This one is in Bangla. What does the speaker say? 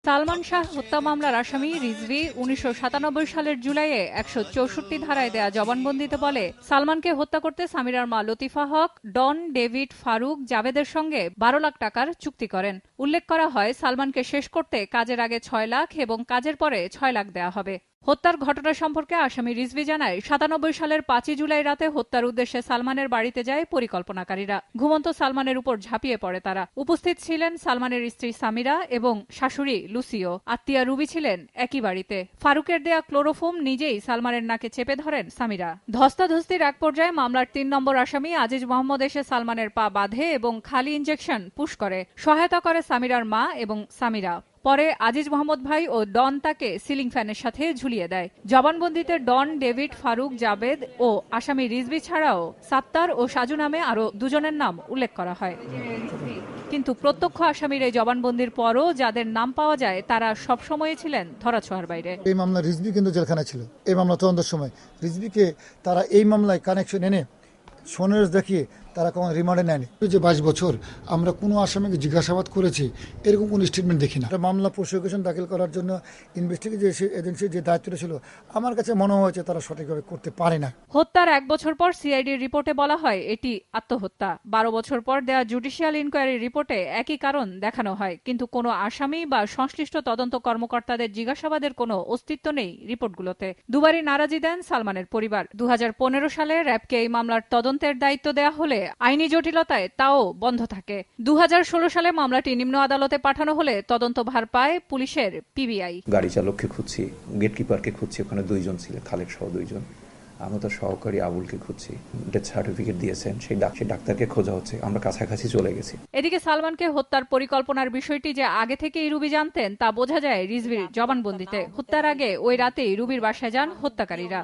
সালমান শাহ হত্যা মামলার আসামি রিজভী ১৯৯৭ সালের জুলাইয়ে ১৬৪ ধারায় দেয়া জবানবন্দিতে বলে, সালমানকে হত্যা করতে সামিরার মা লতিফা হক ডন, ডেভিড, ফারুক, জাভেদের সঙ্গে ১২ লাখ টাকার চুক্তি করেন। উল্লেখ করা হয়, সালমানকে শেষ করতে কাজের আগে ৬ লাখ এবং কাজের পরে ৬ লাখ দেয়া হবে। হত্যার ঘটনা সম্পর্কে আসামি রিজভী জানায়, ৯৭ সালের ৫ই জুলাই রাতে হত্যার উদ্দেশ্যে সালমানের বাড়িতে যায় পরিকল্পনাকারীরা। ঘুমন্ত সালমানের উপর ঝাঁপিয়ে পড়ে তারা। উপস্থিত ছিলেন সালমানের স্ত্রী সামিরা এবং শাশুড়ি লুসিও। আত্মীয়া রুবি ছিলেন একই বাড়িতে। ফারুকের দেয়া ক্লোরোফোম নিজেই সালমানের নাকে চেপে ধরেন সামিরা। ধস্তাধস্তির এক পর্যায়ে মামলার ৩ নম্বর আসামি আজিজ মোহাম্মদ এসে সালমানের পা বাঁধে এবং খালি ইঞ্জেকশন পুশ করে। সহায়তা করে সামিরার মা এবং সামিরা। পরে আজিজ মোহাম্মদ ভাই ও ডন তাকে সিলিং ফ্যানের সাথে ঝুলিয়ে দেয়। জবানবন্দিতে ডন, ডেভিড, ফারুক, জাবেদ ও আসামি রিজভী ছাড়াও সাত্তার ও সাজু নামে আরও দুজনের নাম উল্লেখ করা হয়। কিন্তু প্রত্যক্ষ আসামির এই জবানবন্দির পরও যাদের নাম পাওয়া যায় তারা সবসময় ছিলেন ধরাছোঁয়ার বাইরে। এই মামলা রিজভী কিন্তু জেলখানায় ছিল। এই মামলা তদন্তের সময় রিজভীকে তারা এই মামলায় কানেকশন এনে সোনার দেখিয়ে তারা কোনো রিমান্ডে নেয়নি। যে ২২ বছর আমরা কোনো আসামিকে জিজ্ঞাসাবাদ করেছি এরকম কোনো স্টেটমেন্ট দেখি না। মামলা প্রসিকিউশন দাখিল করার জন্য ইনভেস্টিগেশন এজেন্সির যে দায়িত্বটা ছিল আমার কাছে মনে হয়েছে তারা সঠিকভাবে করতে পারে না। হত্যার ১ বছর পর সিআইডির রিপোর্টে বলা হয় এটি আত্মহত্যা। ১২ বছর পর দেয়া জুডিশিয়াল ইনকোয়ারির রিপোর্টে একই কারণ দেখানো হয়, কিন্তু কোনো আসামি বা সংশ্লিষ্ট তদন্ত কর্মকর্তাদের জিজ্ঞাসাবাদের কোনো অস্তিত্ব নেই রিপোর্টগুলোতে। দুবারই নারাজি দেন সালমানের পরিবার। ২০১৫ সালে র্যাবকে এই মামলার তদন্তের দায়িত্ব দেয়া হলে আইনি জটিলতায় তাও বন্ধ থাকে। ২০১৬ সালে মামলাটি নিম্ন আদালতে পাঠানো হলে তদন্ত ভার পায় পুলিশের পিবিআই। গাড়ি চালককে খুঁজছি, গেটকিপারকে খুঁজছি, ওখানে ২ জন ছিলেন, খালেদ সহ ২ জন। আমরা তো সহকারী আবুলকে খুঁজছি, ডেথ সার্টিফিকেট দিয়েছেন সেই ডাক্তারকে খোঁজা হচ্ছে। আমরা কাছাকাছি চলে গেছি। এদিকে সালমানকে হত্যার পরিকল্পনার বিষয়টি যে আগে থেকেই রুবি জানতেন তা বোঝা যায় রিজভীর জবানবন্দিতে। হত্যার আগে ওই রাতেই রুবির বাসায় যান হত্যাকারীরা।